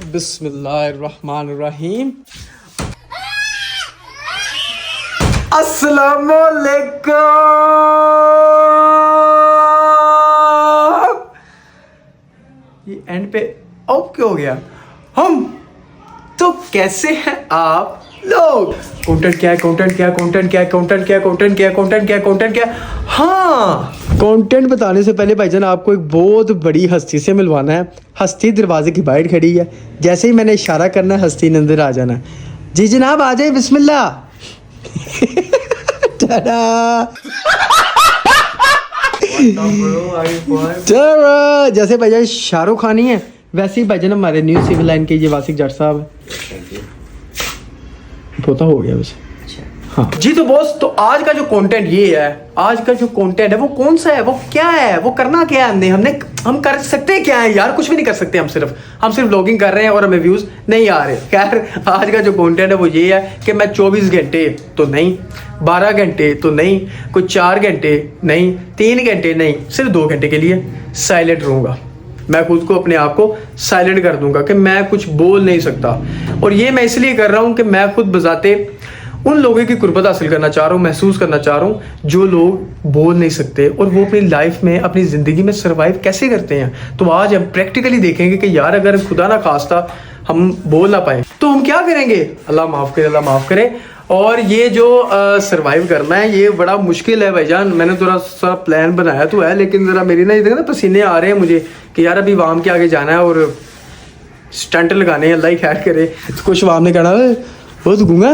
बिस्मिल्लाहिर्रहमानिर्रहीम। अस्सलामुअलैकुम। ये एंड पे अब क्या हो गया? हम तो कैसे हैं आप लोग? कंटेंट क्या है, कंटेंट क्या है, कंटेंट क्या है, कंटेंट क्या है, कंटेंट क्या है, कंटेंट क्या है, कंटेंट क्या है? हाँ, कंटेंट बताने से पहले भाईजान आपको एक बहुत बड़ी हस्ती से मिलवाना है। हस्ती दरवाजे की बाहर खड़ी है, जैसे ही मैंने इशारा करना है हस्ती ने अंदर आ जाना है। जी जनाब आ जाए, बिस्मिल्लाह। टाडा। टाडा। जैसे भाईजान शाहरुख खानी है वैसे ही भाईजान हमारे न्यू सिविल लाइन के ये वासिक जट साहब है। पोता हो गया वैसे। हाँ जी, तो बॉस, तो आज का जो कंटेंट ये है, आज का जो कंटेंट है वो कौन सा है, वो क्या है, वो करना क्या है हम कर सकते क्या है यार? कुछ भी नहीं कर सकते। हम सिर्फ व्लॉगिंग कर रहे हैं और हमें व्यूज नहीं आ रहे। खैर, आज का जो कंटेंट है वो ये है कि मैं 24 घंटे तो नहीं, 12 घंटे तो नहीं, कुछ 4 घंटे नहीं, 3 घंटे नहीं, सिर्फ 2 घंटे के लिए साइलेंट रहूंगा। मैं खुद को, अपने आप को साइलेंट कर दूंगा कि मैं कुछ बोल नहीं सकता। और ये मैं इसलिए कर रहा हूँ कि मैं खुद बजाते उन लोगों की कुर्बत हासिल करना चाह रहा हूँ, महसूस करना चाह रहा हूँ जो लोग बोल नहीं सकते और वो अपनी लाइफ में, अपनी ज़िंदगी में सर्वाइव कैसे करते हैं। तो आज हम प्रैक्टिकली देखेंगे कि यार अगर खुदा ना खास्ता हम बोल ना पाए तो हम क्या करेंगे। अल्लाह माफ़ करे, अल्लाह माफ़ करे। और ये जो सर्वाइव करना है ये बड़ा मुश्किल है भाईजान। मैंने थोड़ा सा प्लान बनाया तो है, लेकिन ज़रा मेरी ना इधर ना पसीने आ रहे हैं मुझे कि यार अभी वाम के आगे जाना है और स्टंट लगाने हैं। अल्लाह ही खैर करे। तो कुछ वाम ने कहना वो तो गूंगा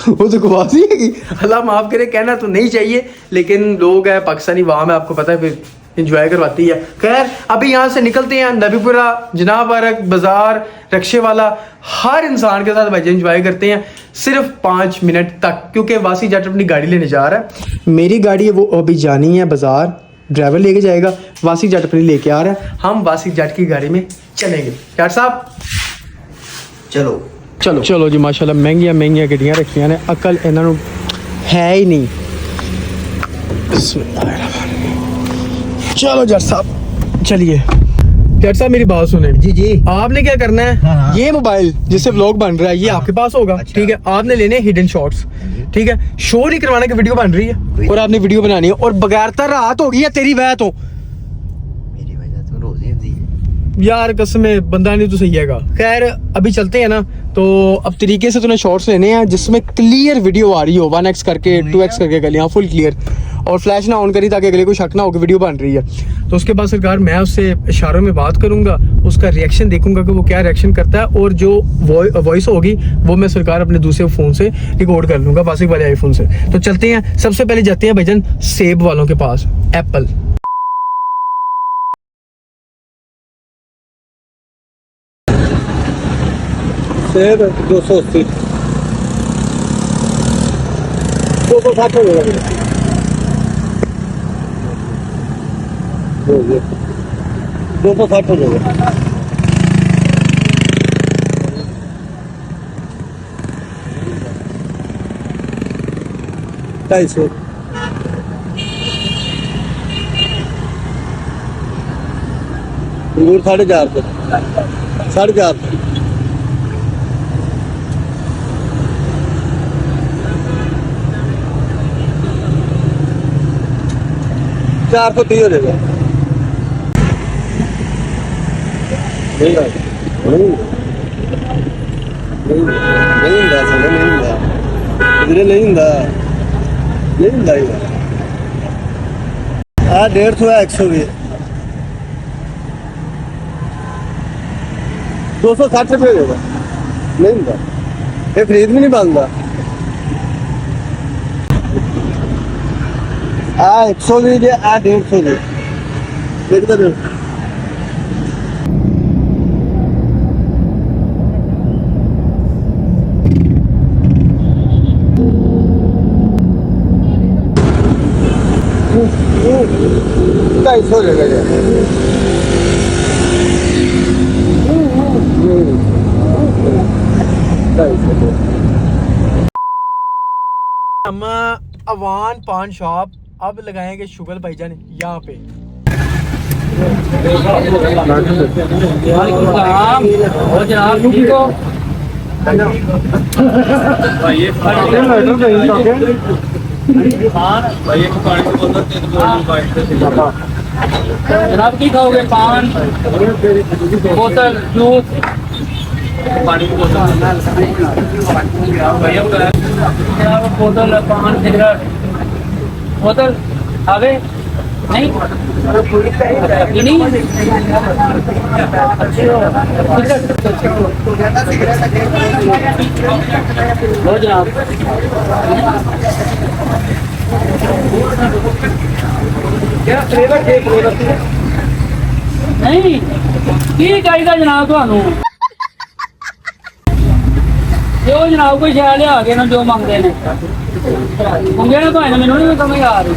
वो तो गुवासी है कि अल्लाह माफ़ करे। कहना तो नहीं चाहिए, लेकिन लोग है, पाकिस्तानी वाम है, आपको पता है, फिर इंजॉय करवाती है। खैर, अभी यहाँ से निकलते हैं। नबीपुरा, जनाब बारक, बाजार, रक्शे वाला, हर इंसान के साथ भाई इंजॉय करते हैं सिर्फ 5 मिनट तक, क्योंकि वासी जट अपनी गाड़ी लेने जा रहा है। मेरी गाड़ी है वो अभी जानी है बाजार, ड्राइवर लेके जाएगा। वासी जट अपनी लेके आ रहा है, हम वासी जट की गाड़ी में चलेंगे। यार साहब चलो चलो चलो जी। माशाल्लाह महंगियां महंगियां गड्डियां रखियां ने, अकल इन्हों है ही नहीं। चलो जट साहब चलिए। जट साहब मेरी बात सुने। जी जी। आपने क्या करना है, हाँ। ये मोबाइल जिससे व्लॉग बन रहा है ये आपके पास होगा, अच्छा। ठीक है। आपने लेने हिडन शॉट्स, ठीक है। शो नहीं करवाने की वीडियो बन रही है और आपने वीडियो बनानी है। और बगैर रात हो गई है तेरी वजह तो, मेरी वजह तो रोज ही होती है यार, कसम है बंदा नहीं तो सही है। खैर अभी चलते हैं ना, तो अब तरीके से तूने शॉर्ट्स लेने हैं जिसमें क्लियर वीडियो आ रही हो, 1x करके 2x करके कर लिया फुल क्लियर, और फ्लैश ना ऑन करी ताकि अगले को शक ना हो कि वीडियो बन रही है। तो उसके बाद सरकार मैं उससे इशारों में बात करूंगा, उसका रिएक्शन देखूंगा कि वो क्या रिएक्शन करता है, और जो वॉइस होगी वो मैं सरकार अपने दूसरे फ़ोन से रिकॉर्ड कर लूँगा, वासिक वाले आईफोन से। तो चलते हैं, सबसे पहले जाते हैं भाईजान सेब वालों के पास, एप्पल। सेब 280 260 हो जाएगा। 260 हो जाएगा। 250 अंगूर 450 450 430 हो जाएगा। नहीं आ 150 है 100 भी 260 रुपये हो जाएगा। नहीं होता ये खरीद भी नहीं बनता। आ 100 भी दे, आ 150 दे, देखते दे। हो जाएगा हम अवान पान शॉप अब लगाएंगे शुगर भाईजान यहाँ पे। और जनाब ठीक हो जनाब की खाओगे पान बोतल जूस पानी की बोतल बोतल पान सिगरेट बोतल आगे नहीं लो जनाब नहीं की चाहिए जनाब थानू जो जनाब कोई शैल लिया के ना जो मंगते ने मंगे ना भाई मैनू नहीं समझ आ रही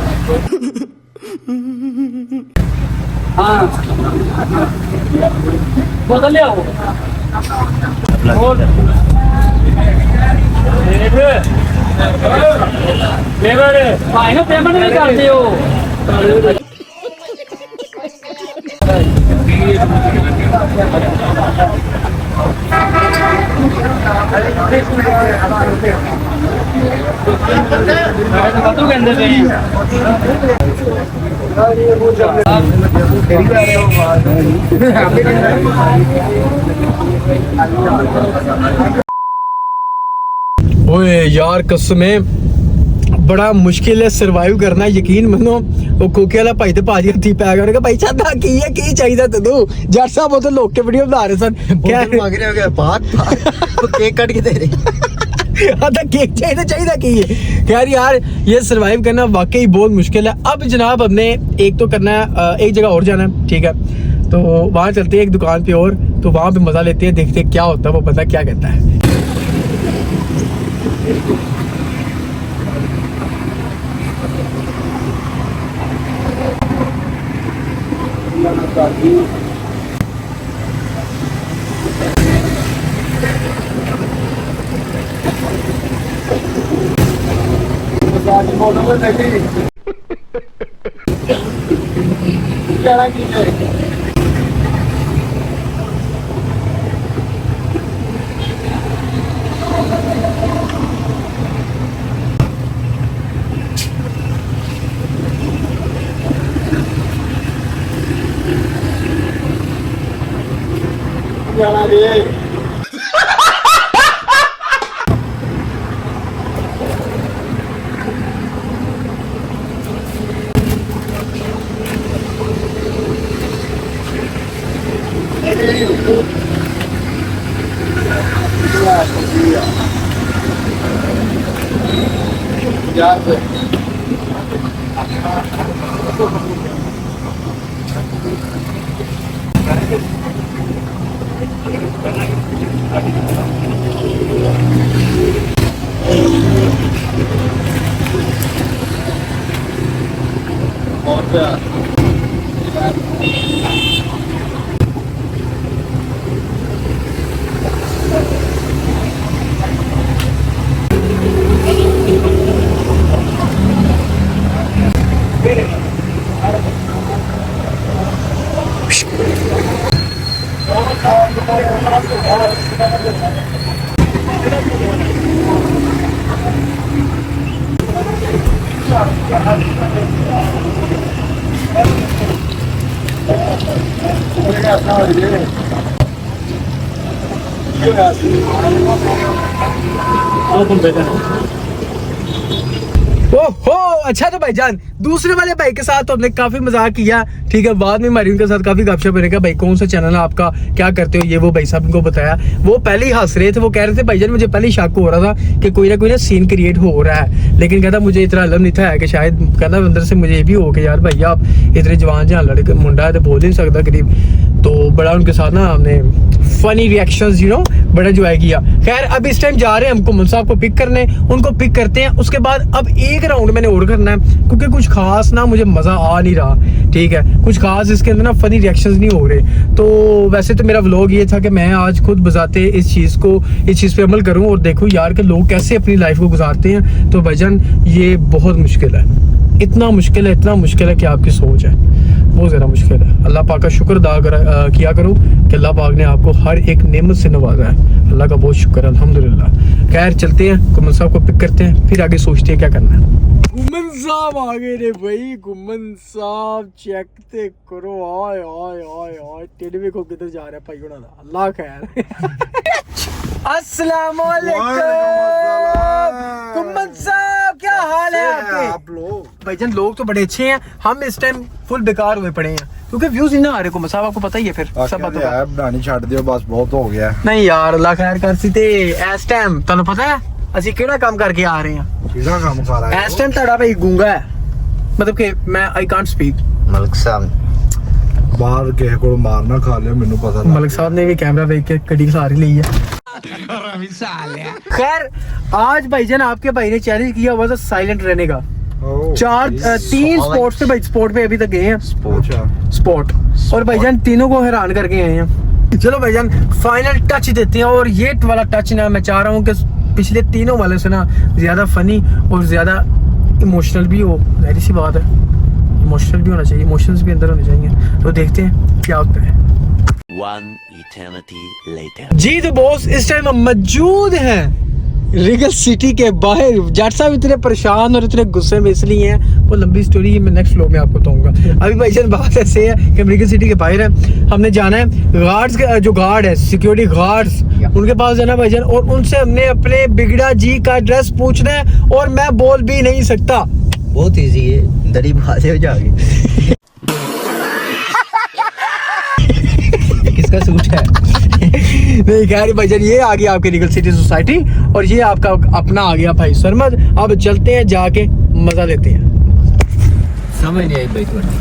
हाँ बोतल ले आओ भाई ना पेमेंट नहीं करते हो कतों कहते थे ओए यार कसमें बड़ा मुश्किल है सरवाइव करना यकीन मनो वो कोके वाला भाई ते भाजी हत्थी पै गए भाई चाहता की है की चाहिए तेनू जट साहब वो तो लोग के वीडियो बना रहे सन क्या मांग रहे हो गया बात केक कट के दे रहे आधा केक चाहिए की है यार ये सरवाइव करना वाकई बहुत मुश्किल है। अब जनाब हमने एक तो करना है एक जगह और जाना है ठीक है तो वहाँ चलते हैं एक दुकान पे और तो वहाँ पे मजा लेते हैं देखते हैं क्या होता है वो बंदा क्या कहता है। ओहो अच्छा तो भाईजान दूसरे वाले भाई के साथ तो हमने काफी मजाक किया ठीक है बाद में हमारी उनके साथ काफी गपशप होने का भाई कौन सा चैनल है आपका क्या करते हो ये वो भाई साहब को बताया वो पहले ही हंस रहे थे वो कह रहे थे भाईजान मुझे पहले ही शक हो रहा था कि कोई ना सीन क्रिएट हो रहा है लेकिन कहता मुझे इतना इल्म नहीं था कि शायद कहता अंदर से मुझे ये भी हो कि यार भैया आप इतने जवान जहाँ लड़के मुंडा है तो बोल नहीं सकता करीब तो बड़ा उनके साथ ना हमने फनी रिएक्शंस यू नो बड़ा एंजॉय किया। खैर अब इस टाइम जा रहे हैं हमको मुंसा को पिक करने उनको पिक करते हैं उसके बाद अब एक राउंड मैंने और करना है क्योंकि कुछ खास ना मुझे मजा आ नहीं रहा ठीक है कुछ खास इसके अंदर ना फनी रिएक्शंस नहीं हो रहे तो वैसे तो मेरा व्लॉग ये था कि मैं आज खुद बजाते इस चीज़ पे अमल करूं और देखूं यार के लोग कैसे अपनी लाइफ को गुजारते हैं तो भाईजान ये बहुत मुश्किल है इतना मुश्किल है कि आपकी सोच है। बहुत ज़्यादा मुश्किल है। अल्लाह पाक का शुक्र किया करो कि अल्लाह पाक ने आपको हर एक नेमत से नवाजा है। अल्लाह का बहुत शुक्र है, अल्हम्दुलिल्लाह। खैर चलते हैं, गुमन साहब को पिक करते हैं, फिर आगे सोचते हैं क्या करना है। गुमन साहब आ गए रे भाई, गुमन साहब चेक ते करो। आय आय आय आय टेढ़वे को किधर जा रहा है भाई होना दा, अल्लाह खैर। अस्सलाम वालेकुम गुमन साहब, क्या हाल है आपके? आप लोग भाईजान लोग तो बड़े अच्छे हैं, हम इस टाइम फुल बेकार हुए पड़े हैं क्योंकि व्यूज ही ना आ रहे। गुमन साहब आपको पता ही है, फिर सब बात यार बनानी छੱਡ ਦਿਓ बस बहुत हो गया। नहीं यार अल्लाह खैर कर सी ते इस टाइम ਤੁਹਾਨੂੰ ਪਤਾ ਹੈ ਅਸੀਂ ਕਿਹੜਾ ਕੰਮ ਕਰਕੇ ਆ ਰਹੇ ਹਾਂ। ਕਿਹੜਾ ਕੰਮ ਕਰ ਰਿਹਾ ਇਸ ਟਾਈਮ ਤੁਹਾਡਾ ਭਾਈ ਗੂੰਗਾ ਹੈ, मतलब कि मैं आई कांट स्पीक। ਮਲਕ ਸਾਹਿਬ ਬਾਹਰ ਕਿਸੇ ਕੋਲ ਮਾਰ ਨਾ ਖਾ ਲਿਓ, ਮੈਨੂੰ ਪਤਾ ਲੱਗ मलिक साहब ने भी कैमरा देख के कड़ी खिला ली है। खैर आज भाईजान आपके भाई ने चैलेंज किया हुआ था साइलेंट रहने का। तीन स्पॉट्स पे भाई, स्पॉट पे अभी तक गए हैं, स्पॉट, और भाईजान तीनों को हैरान करके आए हैं। चलो भाईजान फाइनल टच देते हैं, और ये वाला टच ना मैं चाह रहा हूँ कि पिछले तीनों वाले से ना ज्यादा फनी और ज्यादा इमोशनल भी हो। जाहिर सी बात है इमोशनल भी होना चाहिए, इमोशंस भी अंदर होने चाहिए। तो देखते हैं क्या होता है। One eternity later. जी तो बॉस इस टाइम हम मौजूद हैं रीगल सिटी के बाहर। जट साहब इतने परेशान और इतने गुस्से में इसलिए हैं, वो लंबी स्टोरी मैं नेक्स्ट व्लॉग में आपको बताऊंगा। अभी भाईजान बात ऐसे है कि हम रीगल सिटी के बाहर हैं, हमने जाना है गार्ड्स के, जो गार्ड है सिक्योरिटी गार्ड्स, उनके पास जाना है भाईजान, और उनसे हमने अपने बिगड़ा जी का एड्रेस पूछना है, और मैं बोल भी नहीं सकता। बहुत इजी है, दरी भाषा हो जाएगी। किसका सूट है? नहीं कह रही भाईजान, ये आ गया आपके रीगल सिटी सोसाइटी, और ये आपका अपना आ गया भाई सरमद। अब चलते हैं, जाके मजा लेते हैं। समझ नहीं आई भाई थोड़ी।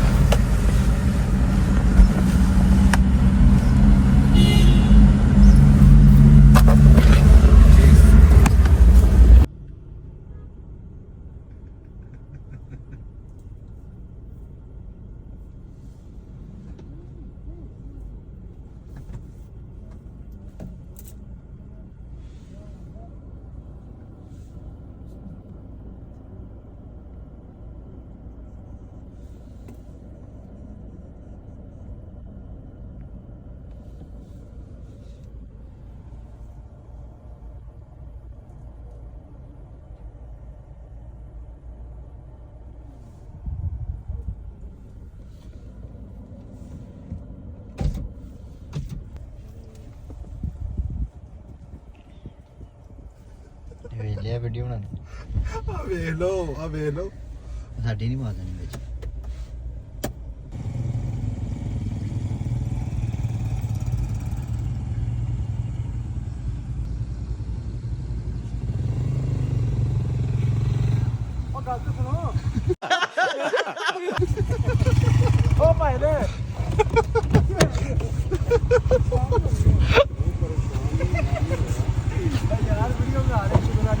ਵੇਲੇ ਵੀਡੀਓ ਬਣਾਣੀ ਆ ਵੇਖ ਲਓ, ਆ ਵੇਖ ਲਓ। ਸਾਡੀ ਨਹੀਂ ਮਾਰਦਾ ਨਹੀਂ ਵਿੱਚ। ਉਹ ਗੱਲ ਤਾਂ ਸੁਣੋ। ਉਹ ਭਾਈ ਨੇ यार वीडियो बना रहे शुक्र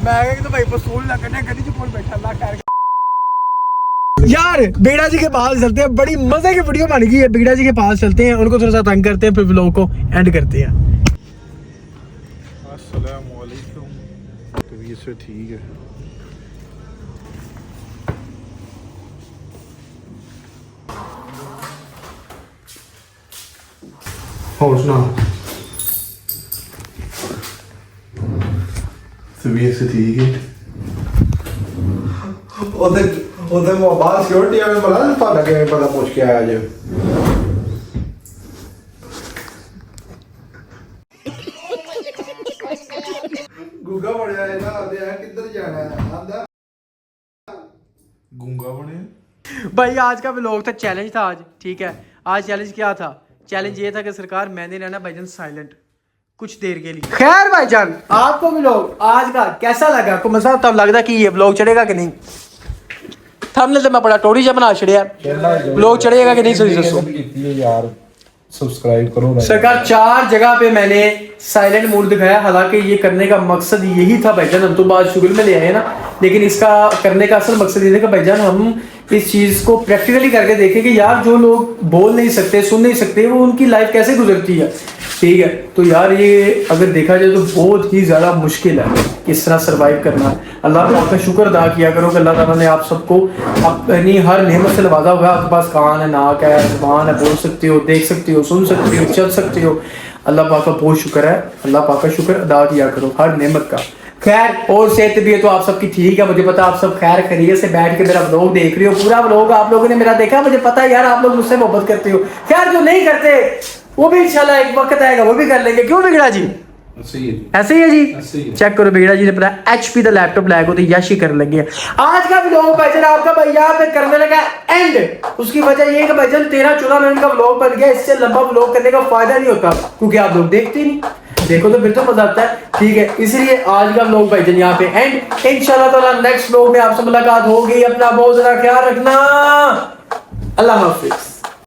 मैं कह तो भाई पसूल ना कटे गली च कौन बैठा अल्लाह खैर। यार बेड़ा जी के पास चलते हैं, बड़ी मजे की वीडियो बन गई है। बेड़ा जी के पास चलते हैं, उनको थोड़ा सा तंग करते हैं, फिर व्लॉग को एंड करते हैं। अस्सलाम वालेकुम। तबीयत से ठीक है? हौसला तबीयत से ठीक है? ਉਹਦੇ ਮੋਬਾਈਲ ਸਿਕਿਉਰਿਟੀ ਵਾਲੇ ਬਣਾ ਤੁਹਾਡਾ ਕਿਵੇਂ ਪਤਾ ਪੁੱਛ ਕੇ ਆਇਆ ਜੇ? ਗੁੱਗਾ ਬਣਿਆ ਇਹਨਾਂ ਆਦੇ ਆ ਕਿੱਧਰ ਜਾਣਾ ਹੈ ਆਂਦਾ ਗੁੰਗਾ ਬਣੇ। भाई आज का व्लॉग था, चैलेंज था आज, ठीक है। आज चैलेंज क्या था? चैलेंज ये था कि सरकार मैंने रहना भाईजान साइलेंट कुछ देर के लिए। खैर भाईजान आपको व्लॉग आज का कैसा लगा? आपको मजा तब लगता कि ये व्लॉग चढ़ेगा कि नहीं? थंबनेल तो मैं बड़ा टोरी जा बना छड़िया, व्लॉग चढ़ेगा कि नहीं सही दसो यार। सब्सक्राइब करो सरकार। 4 जगह पे मैंने साइलेंट मोड दिखाया, हालांकि ये करने का मकसद यही था भाईजान, हम तो बात शुगर में ले आए ना, लेकिन इसका करने का असल मकसद ये था कि भाईजान हम इस चीज को प्रैक्टिकली करके देखें कि यार जो लोग बोल नहीं सकते, सुन नहीं सकते, वो उनकी लाइफ कैसे गुजरती है। ठीक है। तो यार ये अगर देखा जाए तो बहुत ही ज़्यादा मुश्किल है इस तरह सर्वाइव करना। अल्लाह ताला का शुक्र अदा किया करो कि अल्लाह ताला ने आप सबको अपनी हर नेमत से नवाजा हुआ है। आपके पास कान है, नाक है, ज़ुबान है, बोल सकते हो, देख सकते हो, सुन सकते हो, चल सकते हो। अल्लाह पाक का बहुत शुक्र है, अल्लाह पाक का शुक्र अदा किया करो हर नेमत का। खैर और सेहत भी है तो आप सबकी ठीक है, मुझे पता आप सब खैर खैरियत से बैठ के मेरा व्लॉग देख रहे हो। पूरा व्लॉग आप लोगों ने मेरा देखा, मुझे पता है यार आप लोग मुझसे मोहब्बत करते हो। खैर जो नहीं करते वो भी इंशाल्लाह एक वक्त आएगा वो भी कर लेंगे। क्यों बिगड़ा जी? ऐसे ही है जी। चेक करो बिगड़ा जी ने अपना HP द लैपटॉप लाया को तो यशी करने लगे। आज का व्लॉग भाईजान आपका भैया पे करने लगा एंड। उसकी वजह ये है कि भाईजान 13-14 मिनट का व्लॉग बन गया। इससे लंबा व्लॉग करने का फायदा नहीं होता क्योंकि आप लोग देखते ही नहीं, देखो तो फिर तो मजा आता है। ठीक है, इसलिए आज का व्लॉग भाईजान यहाँ पे एंड। इंशाल्लाह ताला नेक्स्ट व्लॉग में आपसे मुलाकात होगी। अपना बहुत ज्यादा ख्याल रखना। अल्लाह हाफिज।